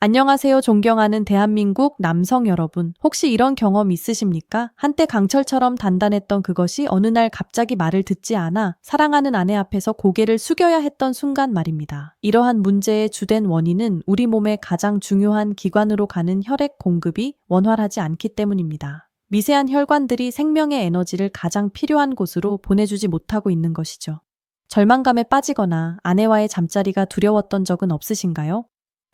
안녕하세요. 존경하는 대한민국 남성 여러분. 혹시 이런 경험 있으십니까? 한때 강철처럼 단단했던 그것이 어느 날 갑자기 말을 듣지 않아 사랑하는 아내 앞에서 고개를 숙여야 했던 순간 말입니다. 이러한 문제의 주된 원인은 우리 몸의 가장 중요한 기관으로 가는 혈액 공급이 원활하지 않기 때문입니다. 미세한 혈관들이 생명의 에너지를 가장 필요한 곳으로 보내주지 못하고 있는 것이죠. 절망감에 빠지거나 아내와의 잠자리가 두려웠던 적은 없으신가요?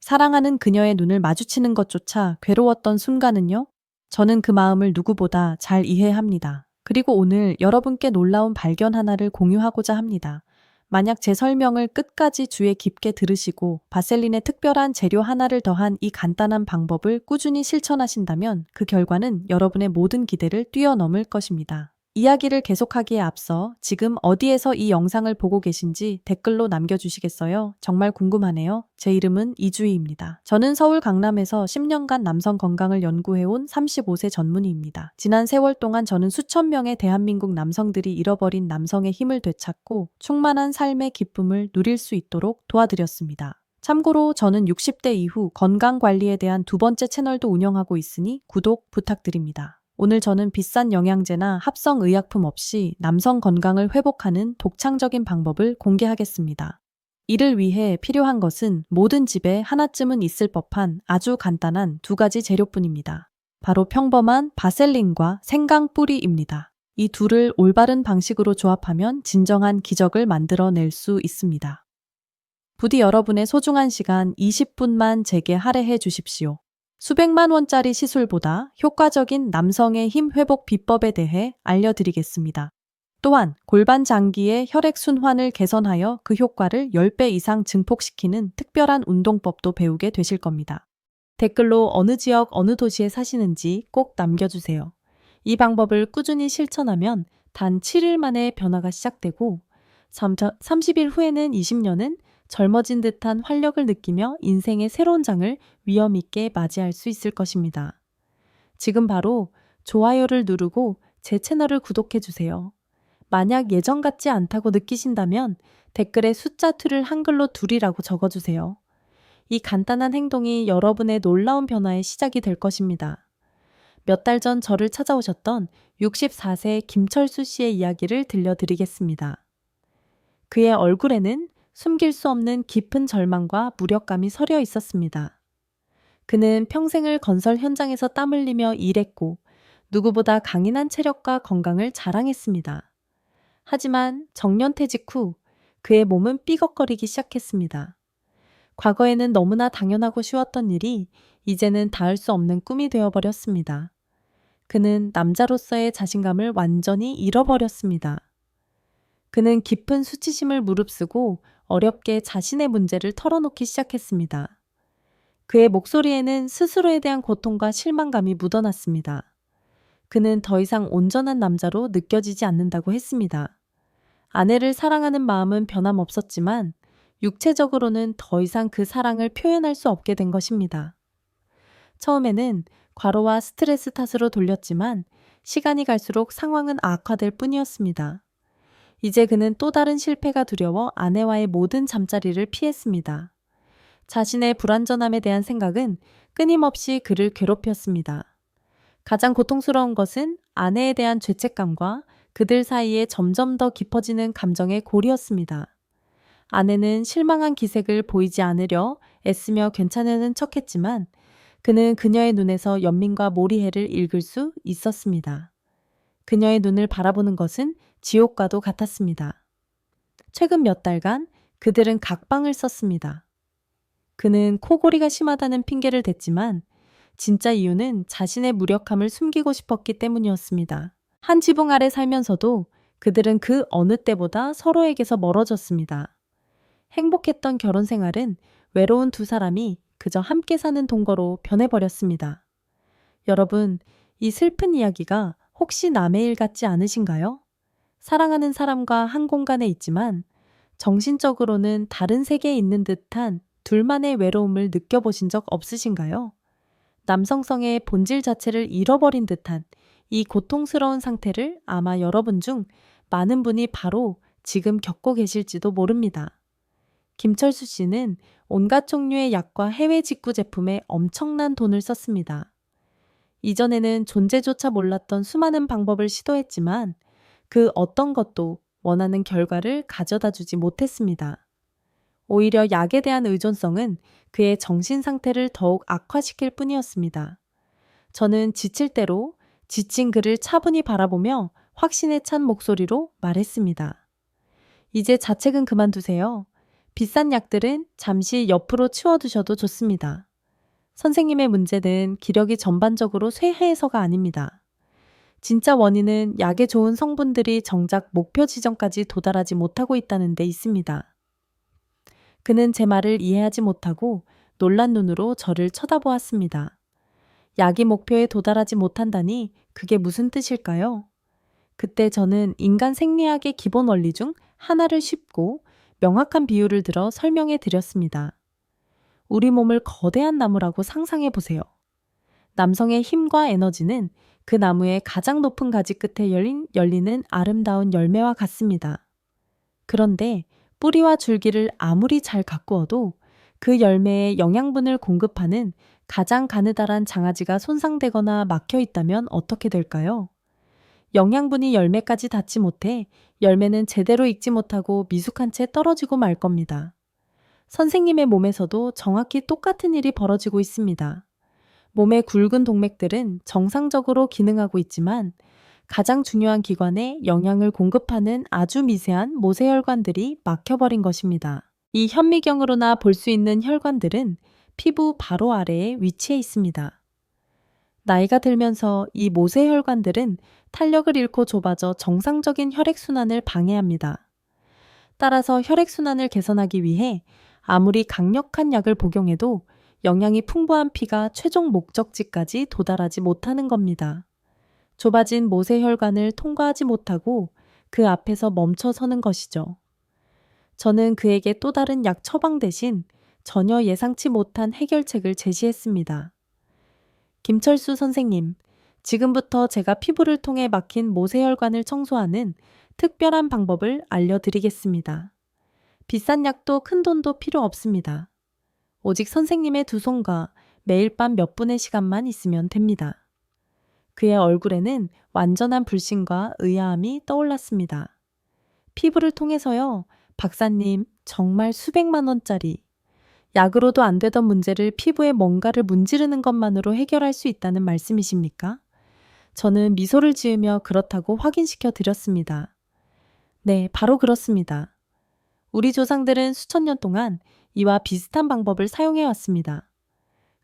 사랑하는 그녀의 눈을 마주치는 것조차 괴로웠던 순간은요? 저는 그 마음을 누구보다 잘 이해합니다. 그리고 오늘 여러분께 놀라운 발견 하나를 공유하고자 합니다. 만약 제 설명을 끝까지 주의 깊게 들으시고 바셀린의 특별한 재료 하나를 더한 이 간단한 방법을 꾸준히 실천하신다면 그 결과는 여러분의 모든 기대를 뛰어넘을 것입니다. 이야기를 계속하기에 앞서 지금 어디에서 이 영상을 보고 계신지 댓글로 남겨주시겠어요? 정말 궁금하네요. 제 이름은 이주희입니다. 저는 서울 강남에서 10년간 남성 건강을 연구해온 35세 전문의입니다. 지난 세월 동안 저는 수천 명의 대한민국 남성들이 잃어버린 남성의 힘을 되찾고 충만한 삶의 기쁨을 누릴 수 있도록 도와드렸습니다. 참고로 저는 60대 이후 건강관리에 대한 두 번째 채널도 운영하고 있으니 구독 부탁드립니다. 오늘 저는 비싼 영양제나 합성 의약품 없이 남성 건강을 회복하는 독창적인 방법을 공개하겠습니다. 이를 위해 필요한 것은 모든 집에 하나쯤은 있을 법한 아주 간단한 두 가지 재료뿐입니다. 바로 평범한 바셀린과 생강 뿌리입니다. 이 둘을 올바른 방식으로 조합하면 진정한 기적을 만들어낼 수 있습니다. 부디 여러분의 소중한 시간 20분만 제게 할애해 주십시오. 수백만 원짜리 시술보다 효과적인 남성의 힘 회복 비법에 대해 알려드리겠습니다. 또한 골반 장기의 혈액 순환을 개선하여 그 효과를 10배 이상 증폭시키는 특별한 운동법도 배우게 되실 겁니다. 댓글로 어느 지역 어느 도시에 사시는지 꼭 남겨주세요. 이 방법을 꾸준히 실천하면 단 7일 만에 변화가 시작되고 30일 후에는 20년은 젊어진 듯한 활력을 느끼며 인생의 새로운 장을 위험 있게 맞이할 수 있을 것입니다. 지금 바로 좋아요를 누르고 제 채널을 구독해 주세요. 만약 예전 같지 않다고 느끼신다면 댓글에 숫자 2를 한글로 2이라고 적어주세요. 이 간단한 행동이 여러분의 놀라운 변화의 시작이 될 것입니다. 몇 달 전 저를 찾아오셨던 64세 김철수 씨의 이야기를 들려드리겠습니다. 그의 얼굴에는 숨길 수 없는 깊은 절망과 무력감이 서려 있었습니다. 그는 평생을 건설 현장에서 땀 흘리며 일했고 누구보다 강인한 체력과 건강을 자랑했습니다. 하지만 정년퇴직 후 그의 몸은 삐걱거리기 시작했습니다. 과거에는 너무나 당연하고 쉬웠던 일이 이제는 닿을 수 없는 꿈이 되어버렸습니다. 그는 남자로서의 자신감을 완전히 잃어버렸습니다. 그는 깊은 수치심을 무릅쓰고 어렵게 자신의 문제를 털어놓기 시작했습니다. 그의 목소리에는 스스로에 대한 고통과 실망감이 묻어났습니다. 그는 더 이상 온전한 남자로 느껴지지 않는다고 했습니다. 아내를 사랑하는 마음은 변함없었지만 육체적으로는 더 이상 그 사랑을 표현할 수 없게 된 것입니다. 처음에는 과로와 스트레스 탓으로 돌렸지만 시간이 갈수록 상황은 악화될 뿐이었습니다. 이제 그는 또 다른 실패가 두려워 아내와의 모든 잠자리를 피했습니다. 자신의 불완전함에 대한 생각은 끊임없이 그를 괴롭혔습니다. 가장 고통스러운 것은 아내에 대한 죄책감과 그들 사이에 점점 더 깊어지는 감정의 골이었습니다. 아내는 실망한 기색을 보이지 않으려 애쓰며 괜찮은 척했지만 그는 그녀의 눈에서 연민과 몰이해를 읽을 수 있었습니다. 그녀의 눈을 바라보는 것은 지옥과도 같았습니다. 최근 몇 달간 그들은 각방을 썼습니다. 그는 코골이가 심하다는 핑계를 댔지만 진짜 이유는 자신의 무력함을 숨기고 싶었기 때문이었습니다. 한 지붕 아래 살면서도 그들은 그 어느 때보다 서로에게서 멀어졌습니다. 행복했던 결혼 생활은 외로운 두 사람이 그저 함께 사는 동거로 변해버렸습니다. 여러분, 이 슬픈 이야기가 혹시 남의 일 같지 않으신가요? 사랑하는 사람과 한 공간에 있지만 정신적으로는 다른 세계에 있는 듯한 둘만의 외로움을 느껴보신 적 없으신가요? 남성성의 본질 자체를 잃어버린 듯한 이 고통스러운 상태를 아마 여러분 중 많은 분이 바로 지금 겪고 계실지도 모릅니다. 김철수 씨는 온갖 종류의 약과 해외 직구 제품에 엄청난 돈을 썼습니다. 이전에는 존재조차 몰랐던 수많은 방법을 시도했지만 그 어떤 것도 원하는 결과를 가져다 주지 못했습니다. 오히려 약에 대한 의존성은 그의 정신 상태를 더욱 악화시킬 뿐이었습니다. 저는 지칠 대로 지친 그를 차분히 바라보며 확신에 찬 목소리로 말했습니다. 이제 자책은 그만두세요. 비싼 약들은 잠시 옆으로 치워두셔도 좋습니다. 선생님의 문제는 기력이 전반적으로 쇠해서가 아닙니다. 진짜 원인은 약에 좋은 성분들이 정작 목표 지점까지 도달하지 못하고 있다는 데 있습니다. 그는 제 말을 이해하지 못하고 놀란 눈으로 저를 쳐다보았습니다. 약이 목표에 도달하지 못한다니 그게 무슨 뜻일까요? 그때 저는 인간 생리학의 기본 원리 중 하나를 쉽고 명확한 비유를 들어 설명해 드렸습니다. 우리 몸을 거대한 나무라고 상상해 보세요. 남성의 힘과 에너지는 그 나무의 가장 높은 가지 끝에 열리는 아름다운 열매와 같습니다. 그런데 뿌리와 줄기를 아무리 잘 가꾸어도 그 열매에 영양분을 공급하는 가장 가느다란 장아지가 손상되거나 막혀 있다면 어떻게 될까요? 영양분이 열매까지 닿지 못해 열매는 제대로 익지 못하고 미숙한 채 떨어지고 말 겁니다. 선생님의 몸에서도 정확히 똑같은 일이 벌어지고 있습니다. 몸의 굵은 동맥들은 정상적으로 기능하고 있지만 가장 중요한 기관에 영양을 공급하는 아주 미세한 모세혈관들이 막혀버린 것입니다. 이 현미경으로나 볼 수 있는 혈관들은 피부 바로 아래에 위치해 있습니다. 나이가 들면서 이 모세혈관들은 탄력을 잃고 좁아져 정상적인 혈액순환을 방해합니다. 따라서 혈액순환을 개선하기 위해 아무리 강력한 약을 복용해도 영양이 풍부한 피가 최종 목적지까지 도달하지 못하는 겁니다. 좁아진 모세혈관을 통과하지 못하고 그 앞에서 멈춰 서는 것이죠. 저는 그에게 또 다른 약 처방 대신 전혀 예상치 못한 해결책을 제시했습니다. 김철수 선생님, 지금부터 제가 피부를 통해 막힌 모세혈관을 청소하는 특별한 방법을 알려드리겠습니다. 비싼 약도 큰 돈도 필요 없습니다. 오직 선생님의 두 손과 매일 밤 몇 분의 시간만 있으면 됩니다. 그의 얼굴에는 완전한 불신과 의아함이 떠올랐습니다. 피부를 통해서요, 박사님, 정말 수백만 원짜리. 약으로도 안 되던 문제를 피부에 뭔가를 문지르는 것만으로 해결할 수 있다는 말씀이십니까? 저는 미소를 지으며 그렇다고 확인시켜 드렸습니다. 네, 바로 그렇습니다. 우리 조상들은 수천 년 동안 이와 비슷한 방법을 사용해 왔습니다.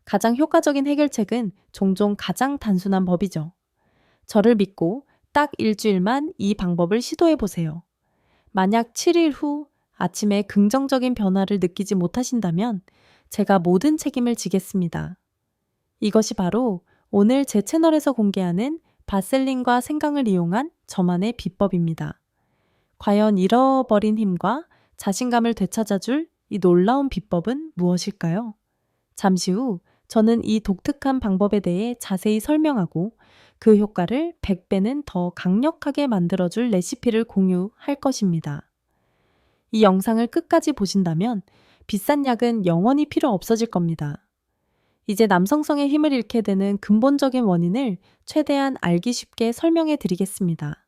가장 효과적인 해결책은 종종 가장 단순한 법이죠. 저를 믿고 딱 일주일만 이 방법을 시도해 보세요. 만약 7일 후 아침에 긍정적인 변화를 느끼지 못하신다면 제가 모든 책임을 지겠습니다. 이것이 바로 오늘 제 채널에서 공개하는 바셀린과 생강을 이용한 저만의 비법입니다. 과연 잃어버린 힘과 자신감을 되찾아줄 이 놀라운 비법은 무엇일까요? 잠시 후 저는 이 독특한 방법에 대해 자세히 설명하고 그 효과를 100배는 더 강력하게 만들어줄 레시피를 공유할 것입니다. 이 영상을 끝까지 보신다면 비싼 약은 영원히 필요 없어질 겁니다. 이제 남성성의 힘을 잃게 되는 근본적인 원인을 최대한 알기 쉽게 설명해 드리겠습니다.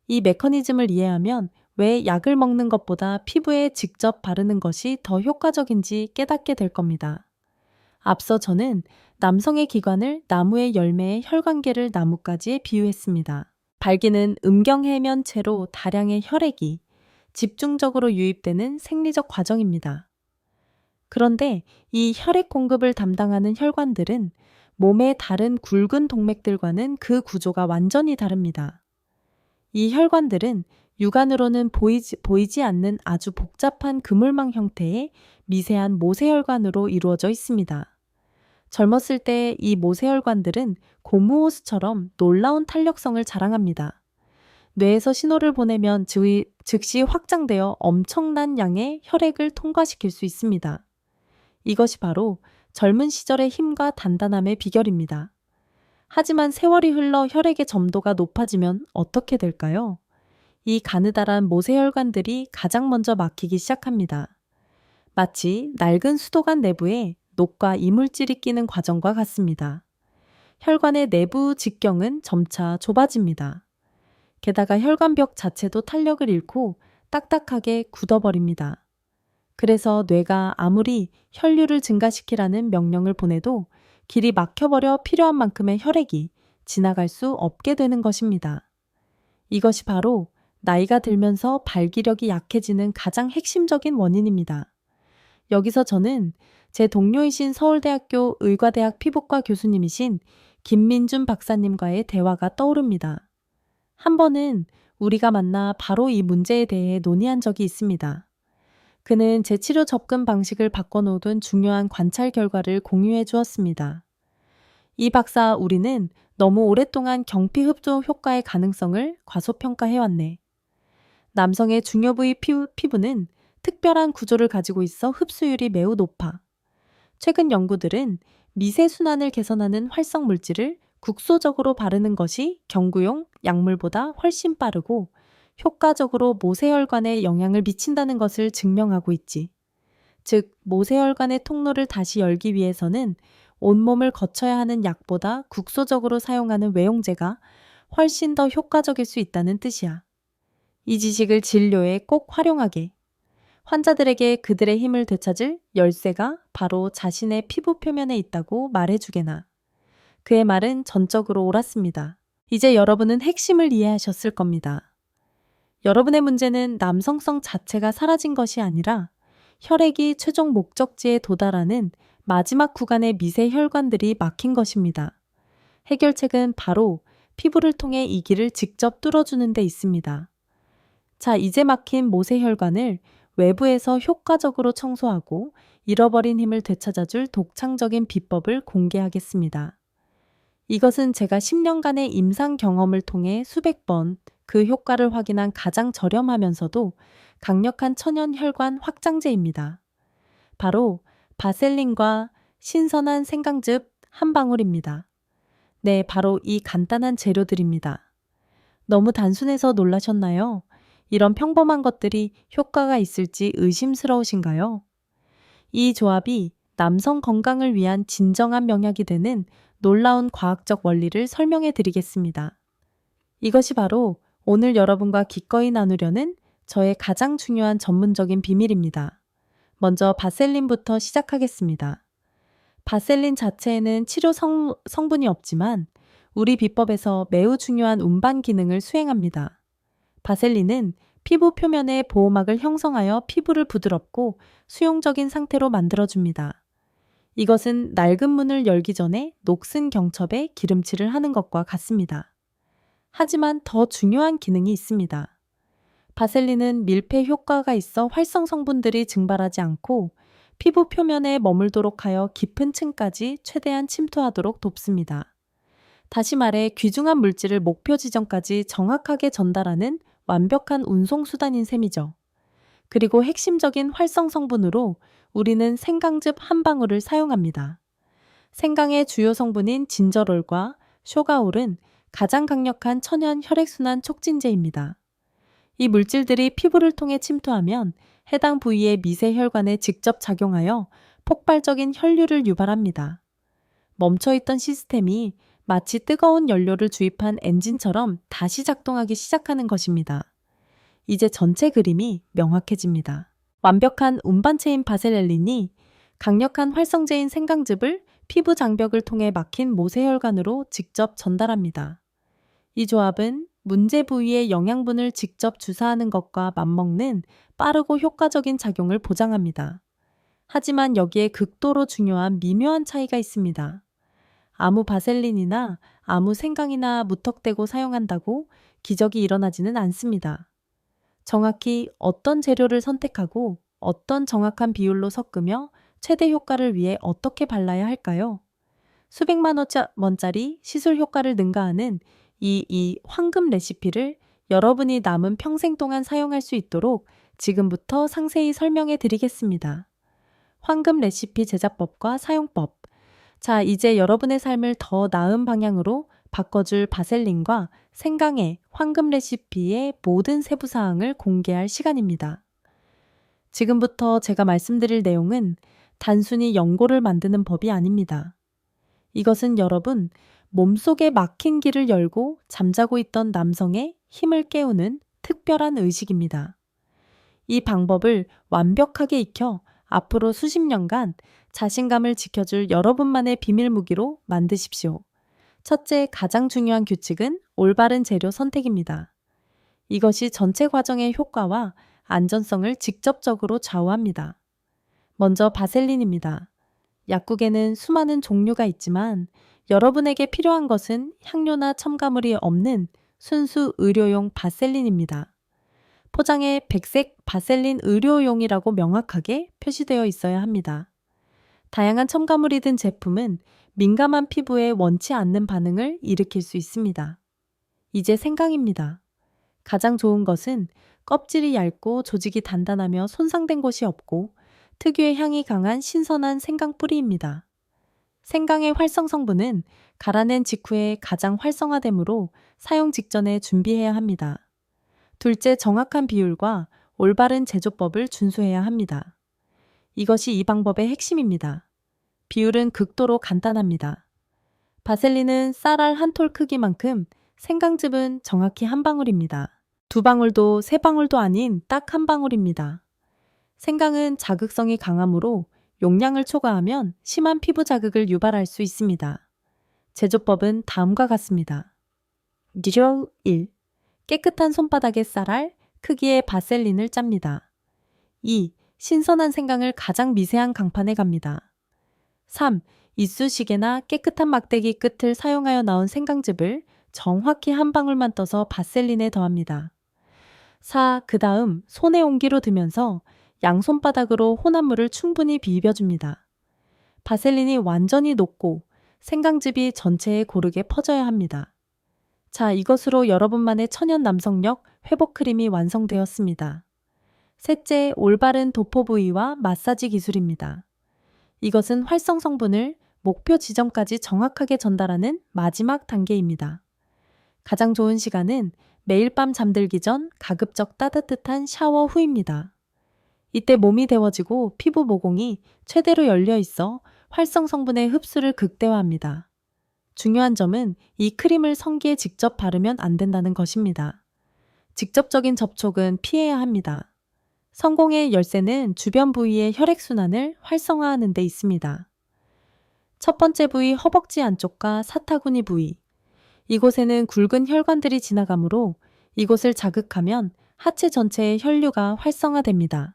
이 메커니즘을 이해하면 왜 약을 먹는 것보다 피부에 직접 바르는 것이 더 효과적인지 깨닫게 될 겁니다. 앞서 저는 남성의 기관을 나무의 열매의 혈관계를 나뭇가지에 비유했습니다. 발기는 음경해면체로 다량의 혈액이 집중적으로 유입되는 생리적 과정입니다. 그런데 이 혈액 공급을 담당하는 혈관들은 몸의 다른 굵은 동맥들과는 그 구조가 완전히 다릅니다. 이 혈관들은 육안으로는 보이지 않는 아주 복잡한 그물망 형태의 미세한 모세혈관으로 이루어져 있습니다. 젊었을 때 이 모세혈관들은 고무호스처럼 놀라운 탄력성을 자랑합니다. 뇌에서 신호를 보내면 즉시 확장되어 엄청난 양의 혈액을 통과시킬 수 있습니다. 이것이 바로 젊은 시절의 힘과 단단함의 비결입니다. 하지만 세월이 흘러 혈액의 점도가 높아지면 어떻게 될까요? 이 가느다란 모세혈관들이 가장 먼저 막히기 시작합니다. 마치 낡은 수도관 내부에 녹과 이물질이 끼는 과정과 같습니다. 혈관의 내부 직경은 점차 좁아집니다. 게다가 혈관벽 자체도 탄력을 잃고 딱딱하게 굳어버립니다. 그래서 뇌가 아무리 혈류를 증가시키라는 명령을 보내도 길이 막혀버려 필요한 만큼의 혈액이 지나갈 수 없게 되는 것입니다. 이것이 바로 나이가 들면서 발기력이 약해지는 가장 핵심적인 원인입니다. 여기서 저는 제 동료이신 서울대학교 의과대학 피부과 교수님이신 김민준 박사님과의 대화가 떠오릅니다. 한 번은 우리가 만나 바로 이 문제에 대해 논의한 적이 있습니다. 그는 제 치료 접근 방식을 바꿔놓은 중요한 관찰 결과를 공유해 주었습니다. 이 박사, 우리는 너무 오랫동안 경피 흡조 효과의 가능성을 과소평가해왔네. 남성의 중요 부위 피부는 특별한 구조를 가지고 있어 흡수율이 매우 높아. 최근 연구들은 미세순환을 개선하는 활성 물질을 국소적으로 바르는 것이 경구용 약물보다 훨씬 빠르고 효과적으로 모세혈관에 영향을 미친다는 것을 증명하고 있지. 즉, 모세혈관의 통로를 다시 열기 위해서는 온몸을 거쳐야 하는 약보다 국소적으로 사용하는 외용제가 훨씬 더 효과적일 수 있다는 뜻이야. 이 지식을 진료에 꼭 활용하게. 환자들에게 그들의 힘을 되찾을 열쇠가 바로 자신의 피부 표면에 있다고 말해주게나. 그의 말은 전적으로 옳았습니다. 이제 여러분은 핵심을 이해하셨을 겁니다. 여러분의 문제는 남성성 자체가 사라진 것이 아니라 혈액이 최종 목적지에 도달하는 마지막 구간의 미세 혈관들이 막힌 것입니다. 해결책은 바로 피부를 통해 이 길을 직접 뚫어주는 데 있습니다. 자, 이제 막힌 모세혈관을 외부에서 효과적으로 청소하고 잃어버린 힘을 되찾아줄 독창적인 비법을 공개하겠습니다. 이것은 제가 10년간의 임상 경험을 통해 수백 번 그 효과를 확인한 가장 저렴하면서도 강력한 천연 혈관 확장제입니다. 바로 바셀린과 신선한 생강즙 한 방울입니다. 네, 바로 이 간단한 재료들입니다. 너무 단순해서 놀라셨나요? 이런 평범한 것들이 효과가 있을지 의심스러우신가요? 이 조합이 남성 건강을 위한 진정한 명약이 되는 놀라운 과학적 원리를 설명해 드리겠습니다. 이것이 바로 오늘 여러분과 기꺼이 나누려는 저의 가장 중요한 전문적인 비밀입니다. 먼저 바셀린부터 시작하겠습니다. 바셀린 자체에는 치료 성분이 없지만 우리 비법에서 매우 중요한 운반 기능을 수행합니다. 바셀린은 피부 표면의 보호막을 형성하여 피부를 부드럽고 수용적인 상태로 만들어줍니다. 이것은 낡은 문을 열기 전에 녹슨 경첩에 기름칠을 하는 것과 같습니다. 하지만 더 중요한 기능이 있습니다. 바셀린은 밀폐 효과가 있어 활성 성분들이 증발하지 않고 피부 표면에 머물도록 하여 깊은 층까지 최대한 침투하도록 돕습니다. 다시 말해 귀중한 물질을 목표 지점까지 정확하게 전달하는 완벽한 운송수단인 셈이죠. 그리고 핵심적인 활성 성분으로 우리는 생강즙 한 방울을 사용합니다. 생강의 주요 성분인 진저롤과 쇼가올은 가장 강력한 천연 혈액순환 촉진제입니다. 이 물질들이 피부를 통해 침투하면 해당 부위의 미세 혈관에 직접 작용하여 폭발적인 혈류를 유발합니다. 멈춰있던 시스템이 마치 뜨거운 연료를 주입한 엔진처럼 다시 작동하기 시작하는 것입니다. 이제 전체 그림이 명확해집니다. 완벽한 운반체인 바셀린이 강력한 활성제인 생강즙을 피부 장벽을 통해 막힌 모세혈관으로 직접 전달합니다. 이 조합은 문제 부위의 영양분을 직접 주사하는 것과 맞먹는 빠르고 효과적인 작용을 보장합니다. 하지만 여기에 극도로 중요한 미묘한 차이가 있습니다. 아무 바셀린이나 아무 생강이나 무턱대고 사용한다고 기적이 일어나지는 않습니다. 정확히 어떤 재료를 선택하고 어떤 정확한 비율로 섞으며 최대 효과를 위해 어떻게 발라야 할까요? 수백만 원짜리 시술 효과를 능가하는 이 황금 레시피를 여러분이 남은 평생 동안 사용할 수 있도록 지금부터 상세히 설명해 드리겠습니다. 황금 레시피 제작법과 사용법. 자, 이제 여러분의 삶을 더 나은 방향으로 바꿔줄 바셀린과 생강의 황금 레시피의 모든 세부사항을 공개할 시간입니다. 지금부터 제가 말씀드릴 내용은 단순히 연고를 만드는 법이 아닙니다. 이것은 여러분 몸속에 막힌 길을 열고 잠자고 있던 남성의 힘을 깨우는 특별한 의식입니다. 이 방법을 완벽하게 익혀 앞으로 수십 년간 자신감을 지켜줄 여러분만의 비밀 무기로 만드십시오. 첫째, 가장 중요한 규칙은 올바른 재료 선택입니다. 이것이 전체 과정의 효과와 안전성을 직접적으로 좌우합니다. 먼저 바셀린입니다. 약국에는 수많은 종류가 있지만 여러분에게 필요한 것은 향료나 첨가물이 없는 순수 의료용 바셀린입니다. 포장에 백색 바셀린 의료용이라고 명확하게 표시되어 있어야 합니다. 다양한 첨가물이 든 제품은 민감한 피부에 원치 않는 반응을 일으킬 수 있습니다. 이제 생강입니다. 가장 좋은 것은 껍질이 얇고 조직이 단단하며 손상된 곳이 없고 특유의 향이 강한 신선한 생강 뿌리입니다. 생강의 활성 성분은 갈아낸 직후에 가장 활성화되므로 사용 직전에 준비해야 합니다. 둘째, 정확한 비율과 올바른 제조법을 준수해야 합니다. 이것이 이 방법의 핵심입니다. 비율은 극도로 간단합니다. 바셀린은 쌀알 한 톨 크기만큼, 생강즙은 정확히 한 방울입니다. 두 방울도 세 방울도 아닌 딱 한 방울입니다. 생강은 자극성이 강하므로 용량을 초과하면 심한 피부 자극을 유발할 수 있습니다. 제조법은 다음과 같습니다. 1. 깨끗한 손바닥에 쌀알, 크기의 바셀린을 짭니다. 2. 신선한 생강을 가장 미세한 강판에 갑니다. 3. 이쑤시개나 깨끗한 막대기 끝을 사용하여 나온 생강즙을 정확히 한 방울만 떠서 바셀린에 더합니다. 4. 그 다음 손의 온기로 드면서 양손바닥으로 혼합물을 충분히 비벼줍니다. 바셀린이 완전히 녹고 생강즙이 전체에 고르게 퍼져야 합니다. 자, 이것으로 여러분만의 천연 남성력 회복 크림이 완성되었습니다. 셋째, 올바른 도포 부위와 마사지 기술입니다. 이것은 활성 성분을 목표 지점까지 정확하게 전달하는 마지막 단계입니다. 가장 좋은 시간은 매일 밤 잠들기 전 가급적 따뜻한 샤워 후입니다. 이때 몸이 데워지고 피부 모공이 최대로 열려 있어 활성 성분의 흡수를 극대화합니다. 중요한 점은 이 크림을 성기에 직접 바르면 안 된다는 것입니다. 직접적인 접촉은 피해야 합니다. 성공의 열쇠는 주변 부위의 혈액순환을 활성화하는 데 있습니다. 첫 번째 부위 허벅지 안쪽과 사타구니 부위. 이곳에는 굵은 혈관들이 지나가므로 이곳을 자극하면 하체 전체의 혈류가 활성화됩니다.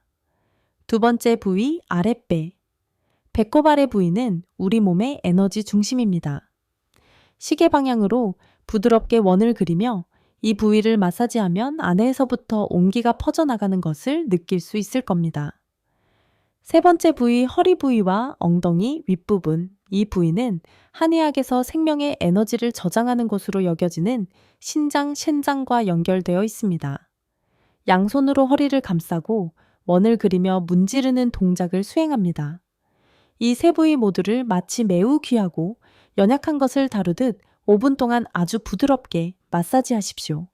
두 번째 부위 아랫배. 배꼽 아래 부위는 우리 몸의 에너지 중심입니다. 시계 방향으로 부드럽게 원을 그리며 이 부위를 마사지하면 안에서부터 온기가 퍼져나가는 것을 느낄 수 있을 겁니다. 세 번째 부위 허리 부위와 엉덩이 윗부분. 이 부위는 한의학에서 생명의 에너지를 저장하는 곳으로 여겨지는 신장, 신장과 연결되어 있습니다. 양손으로 허리를 감싸고 원을 그리며 문지르는 동작을 수행합니다. 이 세 부위 모두를 마치 매우 귀하고 연약한 것을 다루듯 5분 동안 아주 부드럽게 마사지하십시오.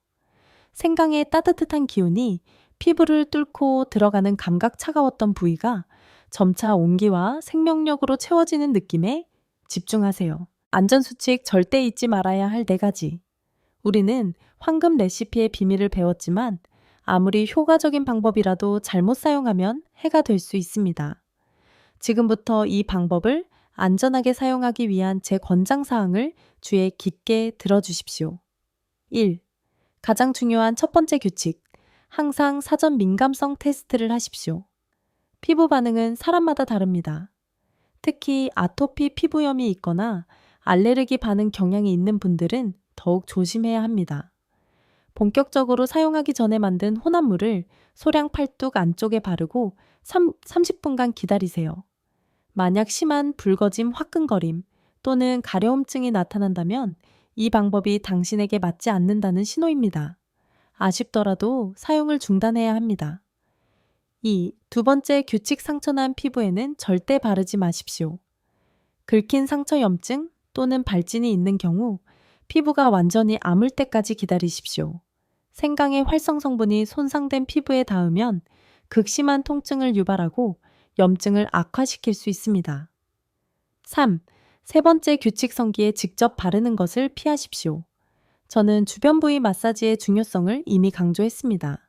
생강의 따뜻한 기운이 피부를 뚫고 들어가는 감각 차가웠던 부위가 점차 온기와 생명력으로 채워지는 느낌에 집중하세요. 안전수칙 절대 잊지 말아야 할 4가지. 우리는 황금 레시피의 비밀을 배웠지만 아무리 효과적인 방법이라도 잘못 사용하면 해가 될 수 있습니다. 지금부터 이 방법을 안전하게 사용하기 위한 제 권장사항을 주의 깊게 들어주십시오. 1. 가장 중요한 첫 번째 규칙. 항상 사전 민감성 테스트를 하십시오. 피부 반응은 사람마다 다릅니다. 특히 아토피 피부염이 있거나 알레르기 반응 경향이 있는 분들은 더욱 조심해야 합니다. 본격적으로 사용하기 전에 만든 혼합물을 소량 팔뚝 안쪽에 바르고 30분간 기다리세요. 만약 심한 붉어짐, 화끈거림 또는 가려움증이 나타난다면 이 방법이 당신에게 맞지 않는다는 신호입니다. 아쉽더라도 사용을 중단해야 합니다. 2. 두 번째 규칙 상처난 피부에는 절대 바르지 마십시오. 긁힌 상처 염증 또는 발진이 있는 경우 피부가 완전히 아물 때까지 기다리십시오. 생강의 활성 성분이 손상된 피부에 닿으면 극심한 통증을 유발하고 염증을 악화시킬 수 있습니다. 3. 세 번째 규칙 성기에 직접 바르는 것을 피하십시오. 저는 주변 부위 마사지의 중요성을 이미 강조했습니다.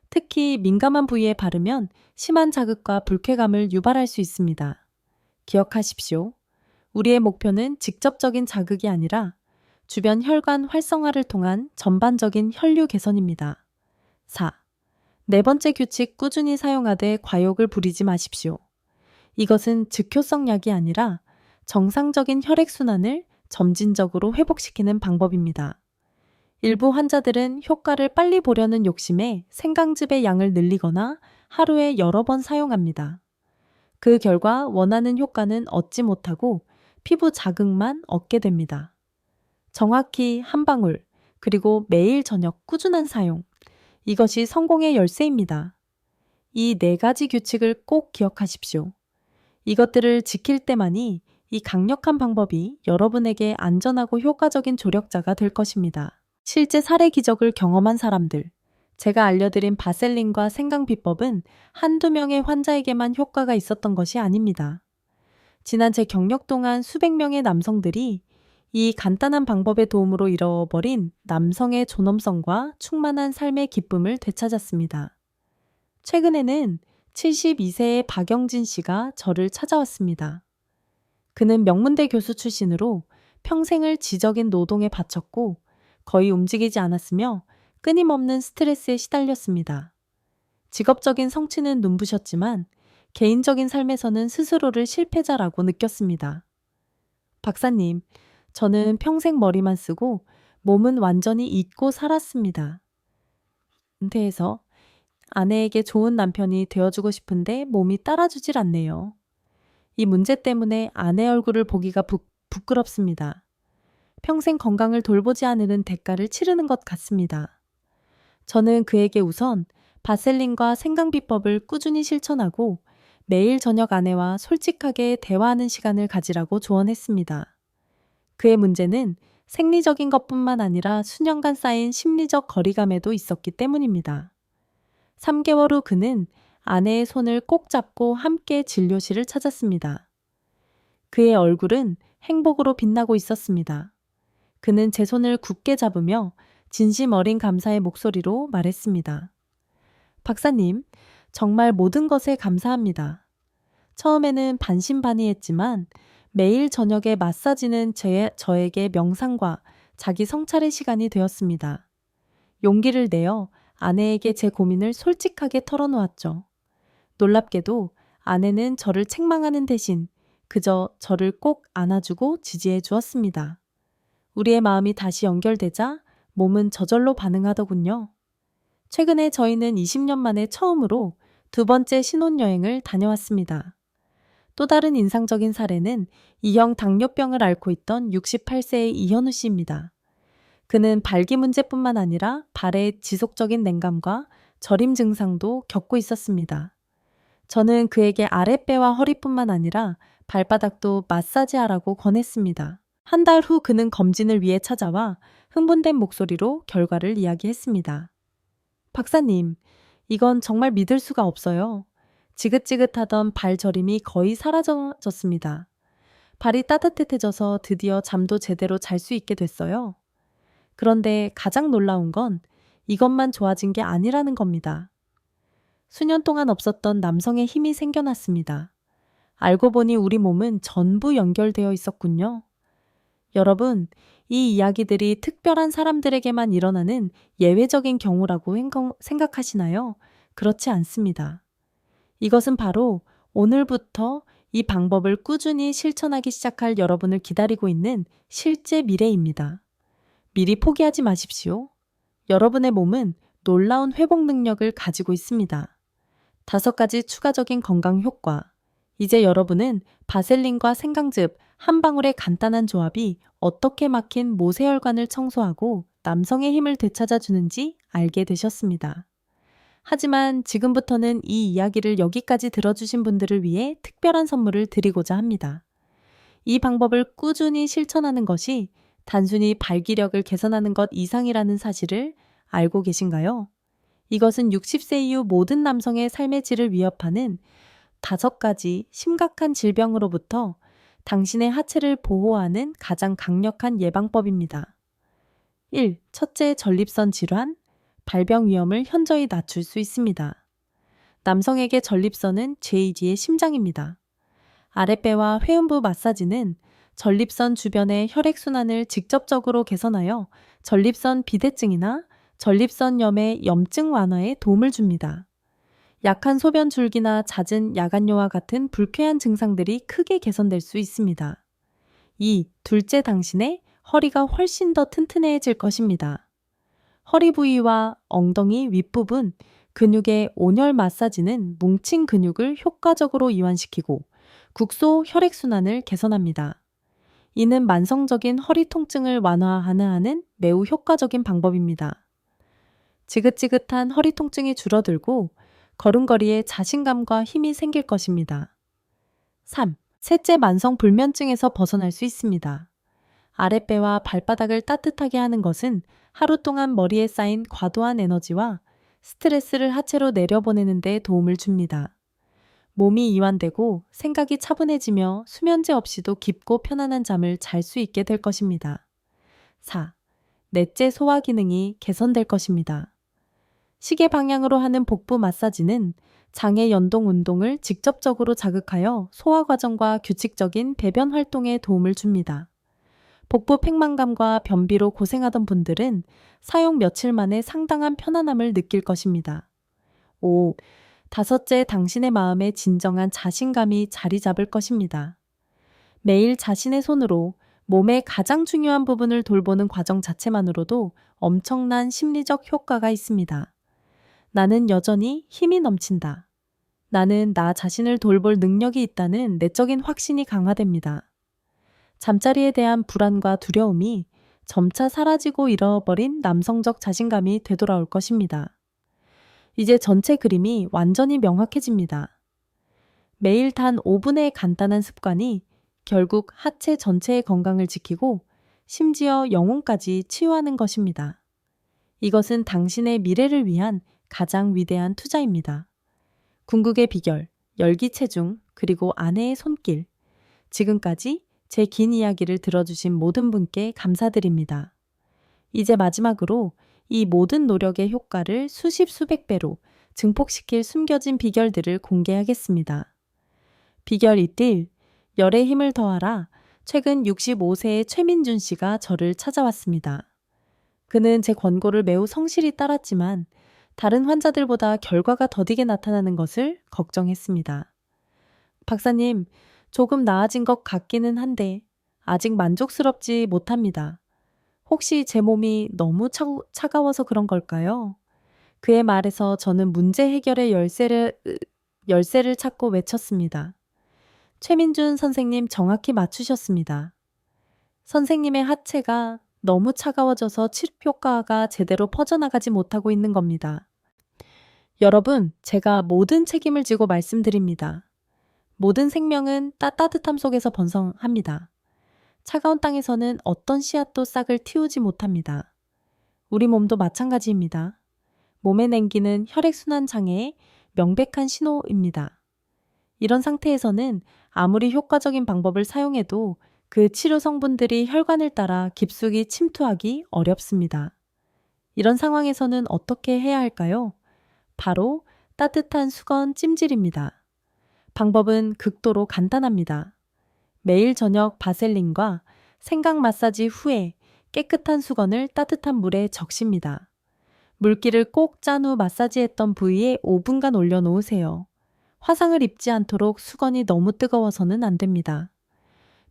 특히 민감한 부위에 바르면 심한 자극과 불쾌감을 유발할 수 있습니다. 기억하십시오. 우리의 목표는 직접적인 자극이 아니라 주변 혈관 활성화를 통한 전반적인 혈류 개선입니다. 4. 네 번째 규칙 꾸준히 사용하되 과욕을 부리지 마십시오. 이것은 즉효성 약이 아니라 정상적인 혈액순환을 점진적으로 회복시키는 방법입니다. 일부 환자들은 효과를 빨리 보려는 욕심에 생강즙의 양을 늘리거나 하루에 여러 번 사용합니다. 그 결과 원하는 효과는 얻지 못하고 피부 자극만 얻게 됩니다. 정확히 한 방울, 그리고 매일 저녁 꾸준한 사용. 이것이 성공의 열쇠입니다. 이 네 가지 규칙을 꼭 기억하십시오. 이것들을 지킬 때만이 이 강력한 방법이 여러분에게 안전하고 효과적인 조력자가 될 것입니다. 실제 사례 기적을 경험한 사람들. 제가 알려드린 바셀린과 생강 비법은 한두 명의 환자에게만 효과가 있었던 것이 아닙니다. 지난 제 경력 동안 수백 명의 남성들이 이 간단한 방법의 도움으로 잃어버린 남성의 존엄성과 충만한 삶의 기쁨을 되찾았습니다. 최근에는 72세의 박영진 씨가 저를 찾아왔습니다. 그는 명문대 교수 출신으로 평생을 지적인 노동에 바쳤고 거의 움직이지 않았으며 끊임없는 스트레스에 시달렸습니다. 직업적인 성취는 눈부셨지만 개인적인 삶에서는 스스로를 실패자라고 느꼈습니다. 박사님, 저는 평생 머리만 쓰고 몸은 완전히 잊고 살았습니다. 은퇴해서 아내에게 좋은 남편이 되어주고 싶은데 몸이 따라주질 않네요. 이 문제 때문에 아내 얼굴을 보기가 부끄럽습니다. 평생 건강을 돌보지 않으는 대가를 치르는 것 같습니다. 저는 그에게 우선 바셀린과 생강 비법을 꾸준히 실천하고 매일 저녁 아내와 솔직하게 대화하는 시간을 가지라고 조언했습니다. 그의 문제는 생리적인 것뿐만 아니라 수년간 쌓인 심리적 거리감에도 있었기 때문입니다. 3개월 후 그는 아내의 손을 꼭 잡고 함께 진료실을 찾았습니다. 그의 얼굴은 행복으로 빛나고 있었습니다. 그는 제 손을 굳게 잡으며 진심 어린 감사의 목소리로 말했습니다. 박사님, 정말 모든 것에 감사합니다. 처음에는 반신반의했지만 매일 저녁에 마사지는 저에게 명상과 자기 성찰의 시간이 되었습니다. 용기를 내어 아내에게 제 고민을 솔직하게 털어놓았죠. 놀랍게도 아내는 저를 책망하는 대신 그저 저를 꼭 안아주고 지지해 주었습니다. 우리의 마음이 다시 연결되자 몸은 저절로 반응하더군요. 최근에 저희는 20년 만에 처음으로 두 번째 신혼여행을 다녀왔습니다. 또 다른 인상적인 사례는 E형 당뇨병을 앓고 있던 68세의 이현우 씨입니다. 그는 발기 문제뿐만 아니라 발의 지속적인 냉감과 저림 증상도 겪고 있었습니다. 저는 그에게 아랫배와 허리뿐만 아니라 발바닥도 마사지하라고 권했습니다. 한 달 후 그는 검진을 위해 찾아와 흥분된 목소리로 결과를 이야기했습니다. 박사님, 이건 정말 믿을 수가 없어요. 지긋지긋하던 발 저림이 거의 사라졌습니다. 발이 따뜻해져서 드디어 잠도 제대로 잘 수 있게 됐어요. 그런데 가장 놀라운 건 이것만 좋아진 게 아니라는 겁니다. 수년 동안 없었던 남성의 힘이 생겨났습니다. 알고 보니 우리 몸은 전부 연결되어 있었군요. 여러분, 이 이야기들이 특별한 사람들에게만 일어나는 예외적인 경우라고 생각하시나요? 그렇지 않습니다. 이것은 바로 오늘부터 이 방법을 꾸준히 실천하기 시작할 여러분을 기다리고 있는 실제 미래입니다. 미리 포기하지 마십시오. 여러분의 몸은 놀라운 회복 능력을 가지고 있습니다. 5가지 추가적인 건강 효과. 이제 여러분은 바셀린과 생강즙 한 방울의 간단한 조합이 어떻게 막힌 모세혈관을 청소하고 남성의 힘을 되찾아 주는지 알게 되셨습니다. 하지만 지금부터는 이 이야기를 여기까지 들어주신 분들을 위해 특별한 선물을 드리고자 합니다. 이 방법을 꾸준히 실천하는 것이 단순히 발기력을 개선하는 것 이상이라는 사실을 알고 계신가요? 이것은 60세 이후 모든 남성의 삶의 질을 위협하는 5가지 심각한 질병으로부터 당신의 하체를 보호하는 가장 강력한 예방법입니다. 1. 첫째, 전립선 질환, 발병 위험을 현저히 낮출 수 있습니다. 남성에게 전립선은 제2지의 심장입니다. 아랫배와 회음부 마사지는 전립선 주변의 혈액순환을 직접적으로 개선하여 전립선 비대증이나 전립선염의 염증 완화에 도움을 줍니다. 약한 소변 줄기나 잦은 야간요와 같은 불쾌한 증상들이 크게 개선될 수 있습니다. 2. 둘째, 당신의 허리가 훨씬 더 튼튼해질 것입니다. 허리 부위와 엉덩이 윗부분, 근육의 온열 마사지는 뭉친 근육을 효과적으로 이완시키고 국소 혈액순환을 개선합니다. 이는 만성적인 허리 통증을 완화하는 매우 효과적인 방법입니다. 지긋지긋한 허리 통증이 줄어들고 걸음걸이에 자신감과 힘이 생길 것입니다. 3. 셋째, 만성 불면증에서 벗어날 수 있습니다. 아랫배와 발바닥을 따뜻하게 하는 것은 하루 동안 머리에 쌓인 과도한 에너지와 스트레스를 하체로 내려보내는 데 도움을 줍니다. 몸이 이완되고 생각이 차분해지며 수면제 없이도 깊고 편안한 잠을 잘 수 있게 될 것입니다. 4. 넷째, 소화 기능이 개선될 것입니다. 시계 방향으로 하는 복부 마사지는 장의 연동 운동을 직접적으로 자극하여 소화 과정과 규칙적인 배변 활동에 도움을 줍니다. 복부 팽만감과 변비로 고생하던 분들은 사용 며칠 만에 상당한 편안함을 느낄 것입니다. 5. 다섯째, 당신의 마음에 진정한 자신감이 자리 잡을 것입니다. 매일 자신의 손으로 몸의 가장 중요한 부분을 돌보는 과정 자체만으로도 엄청난 심리적 효과가 있습니다. 나는 여전히 힘이 넘친다. 나는 나 자신을 돌볼 능력이 있다는 내적인 확신이 강화됩니다. 잠자리에 대한 불안과 두려움이 점차 사라지고 잃어버린 남성적 자신감이 되돌아올 것입니다. 이제 전체 그림이 완전히 명확해집니다. 매일 단 5분의 간단한 습관이 결국 하체 전체의 건강을 지키고 심지어 영혼까지 치유하는 것입니다. 이것은 당신의 미래를 위한 가장 위대한 투자입니다. 궁극의 비결, 열기 체중, 그리고 아내의 손길. 지금까지 제 긴 이야기를 들어주신 모든 분께 감사드립니다. 이제 마지막으로 이 모든 노력의 효과를 수십 수백 배로 증폭시킬 숨겨진 비결들을 공개하겠습니다. 비결 1. 열의 힘을 더하라. 최근 65세의 최민준 씨가 저를 찾아왔습니다. 그는 제 권고를 매우 성실히 따랐지만 다른 환자들보다 결과가 더디게 나타나는 것을 걱정했습니다. 박사님, 조금 나아진 것 같기는 한데 아직 만족스럽지 못합니다. 혹시 제 몸이 너무 차가워서 그런 걸까요? 그의 말에서 저는 문제 해결의 열쇠를 찾고 외쳤습니다. 최민준 선생님, 정확히 맞추셨습니다. 선생님의 하체가 너무 차가워져서 치료 효과가 제대로 퍼져나가지 못하고 있는 겁니다. 여러분, 제가 모든 책임을 지고 말씀드립니다. 모든 생명은 따뜻함 속에서 번성합니다. 차가운 땅에서는 어떤 씨앗도 싹을 틔우지 못합니다. 우리 몸도 마찬가지입니다. 몸의 냉기는 혈액순환 장애의 명백한 신호입니다. 이런 상태에서는 아무리 효과적인 방법을 사용해도 그 치료 성분들이 혈관을 따라 깊숙이 침투하기 어렵습니다. 이런 상황에서는 어떻게 해야 할까요? 바로 따뜻한 수건 찜질입니다. 방법은 극도로 간단합니다. 매일 저녁 바셀린과 생강 마사지 후에 깨끗한 수건을 따뜻한 물에 적십니다. 물기를 꼭 짠 후 마사지했던 부위에 5분간 올려놓으세요. 화상을 입지 않도록 수건이 너무 뜨거워서는 안 됩니다.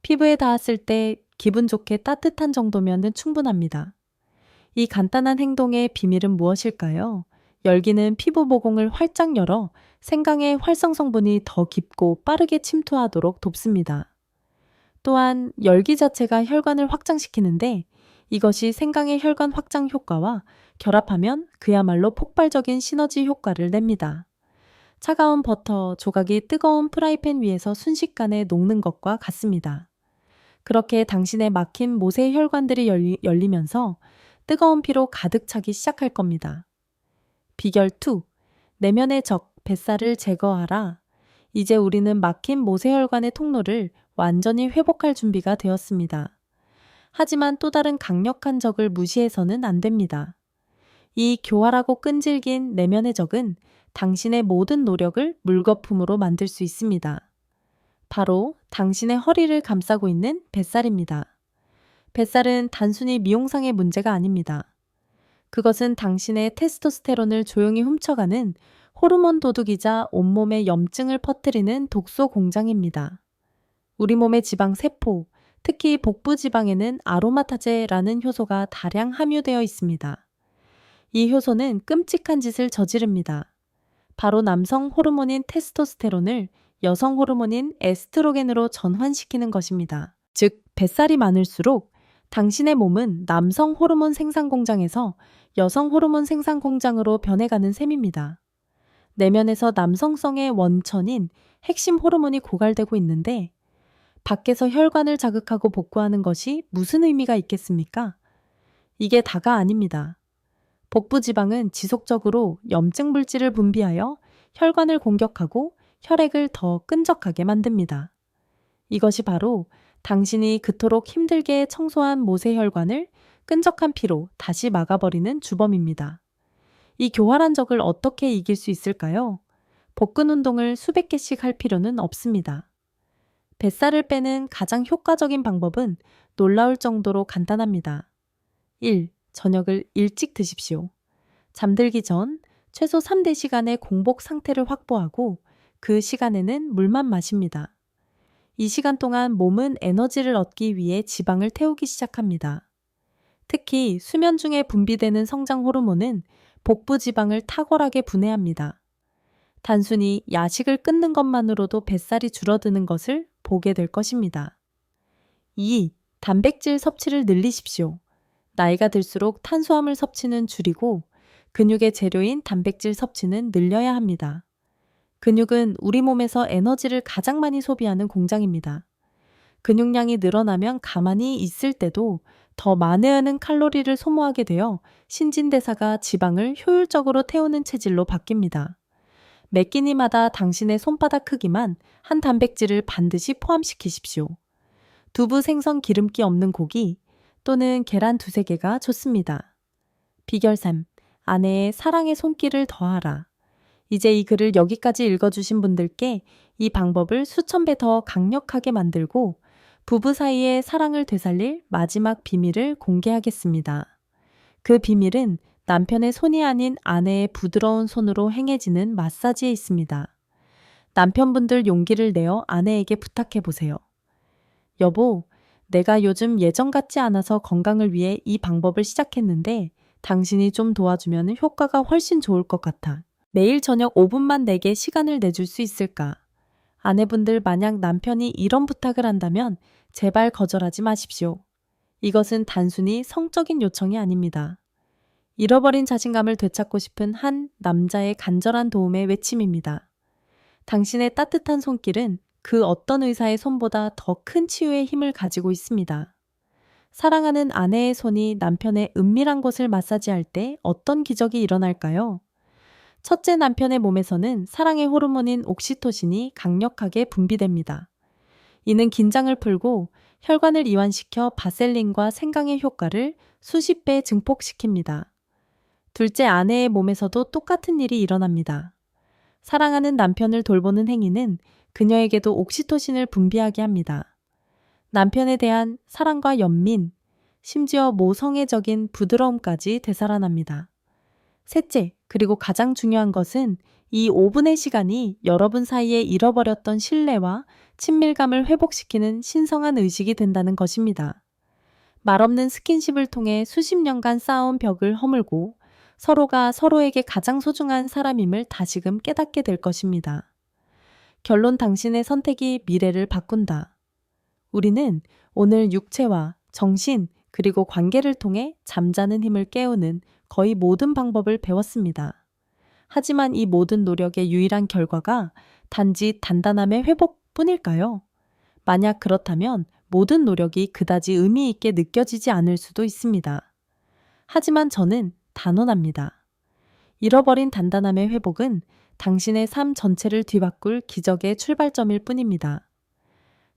피부에 닿았을 때 기분 좋게 따뜻한 정도면 충분합니다. 이 간단한 행동의 비밀은 무엇일까요? 열기는 피부 모공을 활짝 열어 생강의 활성 성분이 더 깊고 빠르게 침투하도록 돕습니다. 또한 열기 자체가 혈관을 확장시키는데 이것이 생강의 혈관 확장 효과와 결합하면 그야말로 폭발적인 시너지 효과를 냅니다. 차가운 버터 조각이 뜨거운 프라이팬 위에서 순식간에 녹는 것과 같습니다. 그렇게 당신의 막힌 모세 혈관들이 열리면서 뜨거운 피로 가득 차기 시작할 겁니다. 비결 2. 내면의 적, 뱃살을 제거하라. 이제 우리는 막힌 모세혈관의 통로를 완전히 회복할 준비가 되었습니다. 하지만 또 다른 강력한 적을 무시해서는 안 됩니다. 이 교활하고 끈질긴 내면의 적은 당신의 모든 노력을 물거품으로 만들 수 있습니다. 바로 당신의 허리를 감싸고 있는 뱃살입니다. 뱃살은 단순히 미용상의 문제가 아닙니다. 그것은 당신의 테스토스테론을 조용히 훔쳐가는 호르몬 도둑이자 온몸에 염증을 퍼뜨리는 독소 공장입니다. 우리 몸의 지방 세포, 특히 복부 지방에는 아로마타제라는 효소가 다량 함유되어 있습니다. 이 효소는 끔찍한 짓을 저지릅니다. 바로 남성 호르몬인 테스토스테론을 여성 호르몬인 에스트로겐으로 전환시키는 것입니다. 즉, 뱃살이 많을수록 당신의 몸은 남성 호르몬 생산 공장에서 여성 호르몬 생산 공장으로 변해가는 셈입니다. 내면에서 남성성의 원천인 핵심 호르몬이 고갈되고 있는데 밖에서 혈관을 자극하고 복구하는 것이 무슨 의미가 있겠습니까? 이게 다가 아닙니다. 복부 지방은 지속적으로 염증 물질을 분비하여 혈관을 공격하고 혈액을 더 끈적하게 만듭니다. 이것이 바로 당신이 그토록 힘들게 청소한 모세혈관을 끈적한 피로 다시 막아버리는 주범입니다. 이 교활한 적을 어떻게 이길 수 있을까요? 복근 운동을 수백 개씩 할 필요는 없습니다. 뱃살을 빼는 가장 효과적인 방법은 놀라울 정도로 간단합니다. 1. 저녁을 일찍 드십시오. 잠들기 전 최소 3대 시간의 공복 상태를 확보하고 그 시간에는 물만 마십니다. 이 시간 동안 몸은 에너지를 얻기 위해 지방을 태우기 시작합니다. 특히 수면 중에 분비되는 성장 호르몬은 복부 지방을 탁월하게 분해합니다. 단순히 야식을 끊는 것만으로도 뱃살이 줄어드는 것을 보게 될 것입니다. 2. 단백질 섭취를 늘리십시오. 나이가 들수록 탄수화물 섭취는 줄이고 근육의 재료인 단백질 섭취는 늘려야 합니다. 근육은 우리 몸에서 에너지를 가장 많이 소비하는 공장입니다. 근육량이 늘어나면 가만히 있을 때도 더 많은 칼로리를 소모하게 되어 신진대사가 지방을 효율적으로 태우는 체질로 바뀝니다. 매 끼니마다 당신의 손바닥 크기만 한 단백질을 반드시 포함시키십시오. 두부, 생선, 기름기 없는 고기 또는 계란 2-3개가 좋습니다. 비결 3. 아내의 사랑의 손길을 더하라. 이제 이 글을 여기까지 읽어주신 분들께 이 방법을 수천 배 더 강력하게 만들고 부부 사이의 사랑을 되살릴 마지막 비밀을 공개하겠습니다. 그 비밀은 남편의 손이 아닌 아내의 부드러운 손으로 행해지는 마사지에 있습니다. 남편분들 용기를 내어 아내에게 부탁해보세요. 여보, 내가 요즘 예전 같지 않아서 건강을 위해 이 방법을 시작했는데 당신이 좀 도와주면 효과가 훨씬 좋을 것 같아. 매일 저녁 5분만 내게 시간을 내줄 수 있을까? 아내분들 만약 남편이 이런 부탁을 한다면 제발 거절하지 마십시오. 이것은 단순히 성적인 요청이 아닙니다. 잃어버린 자신감을 되찾고 싶은 한 남자의 간절한 도움의 외침입니다. 당신의 따뜻한 손길은 그 어떤 의사의 손보다 더 큰 치유의 힘을 가지고 있습니다. 사랑하는 아내의 손이 남편의 은밀한 곳을 마사지할 때 어떤 기적이 일어날까요? 첫째, 남편의 몸에서는 사랑의 호르몬인 옥시토신이 강력하게 분비됩니다. 이는 긴장을 풀고 혈관을 이완시켜 바셀린과 생강의 효과를 수십 배 증폭시킵니다. 둘째, 아내의 몸에서도 똑같은 일이 일어납니다. 사랑하는 남편을 돌보는 행위는 그녀에게도 옥시토신을 분비하게 합니다. 남편에 대한 사랑과 연민, 심지어 모성애적인 부드러움까지 되살아납니다. 셋째, 그리고 가장 중요한 것은 이 5분의 시간이 여러분 사이에 잃어버렸던 신뢰와 친밀감을 회복시키는 신성한 의식이 된다는 것입니다. 말없는 스킨십을 통해 수십 년간 쌓아온 벽을 허물고 서로가 서로에게 가장 소중한 사람임을 다시금 깨닫게 될 것입니다. 결론, 당신의 선택이 미래를 바꾼다. 우리는 오늘 육체와 정신 그리고 관계를 통해 잠자는 힘을 깨우는 거의 모든 방법을 배웠습니다. 하지만 이 모든 노력의 유일한 결과가 단지 단단함의 회복뿐일까요? 만약 그렇다면 모든 노력이 그다지 의미 있게 느껴지지 않을 수도 있습니다. 하지만 저는 단언합니다. 잃어버린 단단함의 회복은 당신의 삶 전체를 뒤바꿀 기적의 출발점일 뿐입니다.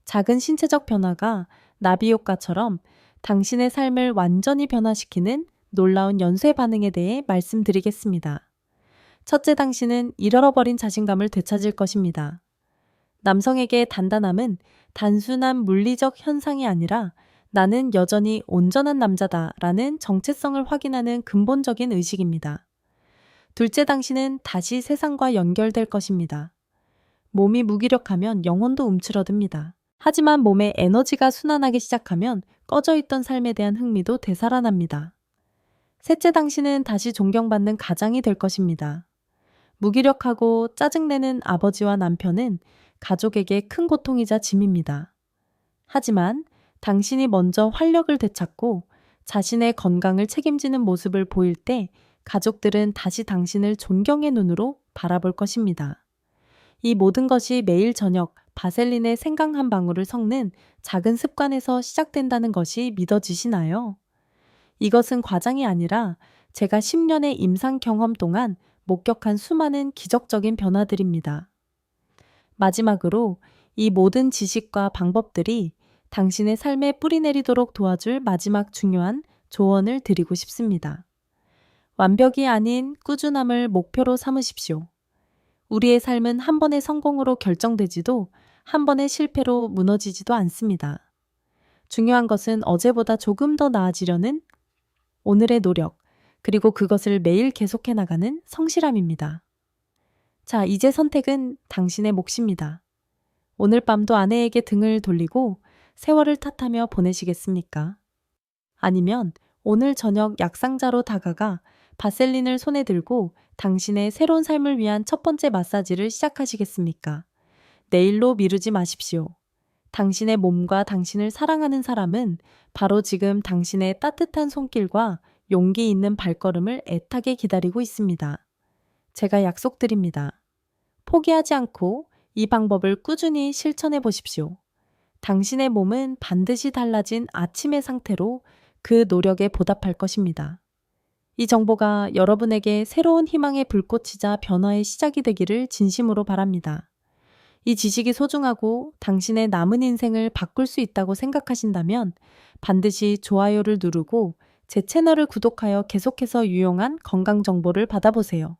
작은 신체적 변화가 나비 효과처럼 당신의 삶을 완전히 변화시키는 놀라운 연쇄 반응에 대해 말씀드리겠습니다. 첫째, 당신은 잃어버린 자신감을 되찾을 것입니다. 남성에게 단단함은 단순한 물리적 현상이 아니라 나는 여전히 온전한 남자다라는 정체성을 확인하는 근본적인 의식입니다. 둘째, 당신은 다시 세상과 연결될 것입니다. 몸이 무기력하면 영혼도 움츠러듭니다. 하지만 몸에 에너지가 순환하기 시작하면 꺼져 있던 삶에 대한 흥미도 되살아납니다. 셋째, 당신은 다시 존경받는 가장이 될 것입니다. 무기력하고 짜증내는 아버지와 남편은 가족에게 큰 고통이자 짐입니다. 하지만 당신이 먼저 활력을 되찾고 자신의 건강을 책임지는 모습을 보일 때 가족들은 다시 당신을 존경의 눈으로 바라볼 것입니다. 이 모든 것이 매일 저녁 바셀린의 생강 한 방울을 섞는 작은 습관에서 시작된다는 것이 믿어지시나요? 이것은 과장이 아니라 제가 10년의 임상 경험 동안 목격한 수많은 기적적인 변화들입니다. 마지막으로 이 모든 지식과 방법들이 당신의 삶에 뿌리내리도록 도와줄 마지막 중요한 조언을 드리고 싶습니다. 완벽이 아닌 꾸준함을 목표로 삼으십시오. 우리의 삶은 한 번의 성공으로 결정되지도 한 번의 실패로 무너지지도 않습니다. 중요한 것은 어제보다 조금 더 나아지려는 오늘의 노력, 그리고 그것을 매일 계속해 나가는 성실함입니다. 자, 이제 선택은 당신의 몫입니다. 오늘 밤도 아내에게 등을 돌리고 세월을 탓하며 보내시겠습니까? 아니면 오늘 저녁 약상자로 다가가 바셀린을 손에 들고 당신의 새로운 삶을 위한 첫 번째 마사지를 시작하시겠습니까? 내일로 미루지 마십시오. 당신의 몸과 당신을 사랑하는 사람은 바로 지금 당신의 따뜻한 손길과 용기 있는 발걸음을 애타게 기다리고 있습니다. 제가 약속드립니다. 포기하지 않고 이 방법을 꾸준히 실천해 보십시오. 당신의 몸은 반드시 달라진 아침의 상태로 그 노력에 보답할 것입니다. 이 정보가 여러분에게 새로운 희망의 불꽃이자 변화의 시작이 되기를 진심으로 바랍니다. 이 지식이 소중하고 당신의 남은 인생을 바꿀 수 있다고 생각하신다면 반드시 좋아요를 누르고 제 채널을 구독하여 계속해서 유용한 건강 정보를 받아보세요.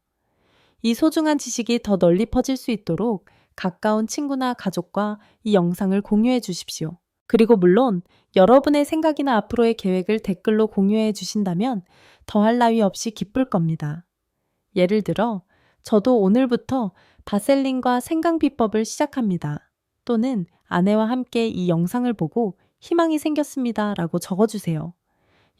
이 소중한 지식이 더 널리 퍼질 수 있도록 가까운 친구나 가족과 이 영상을 공유해 주십시오. 그리고 물론 여러분의 생각이나 앞으로의 계획을 댓글로 공유해 주신다면 더할 나위 없이 기쁠 겁니다. 예를 들어 저도 오늘부터 바셀린과 생강 비법을 시작합니다. 또는 아내와 함께 이 영상을 보고 희망이 생겼습니다 라고 적어주세요.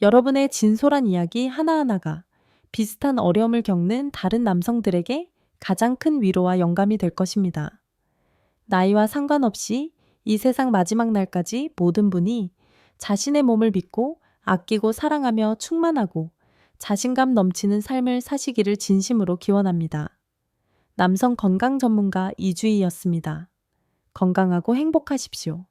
여러분의 진솔한 이야기 하나하나가 비슷한 어려움을 겪는 다른 남성들에게 가장 큰 위로와 영감이 될 것입니다. 나이와 상관없이 이 세상 마지막 날까지 모든 분이 자신의 몸을 믿고 아끼고 사랑하며 충만하고 자신감 넘치는 삶을 사시기를 진심으로 기원합니다. 남성 건강 전문가 이주희였습니다. 건강하고 행복하십시오.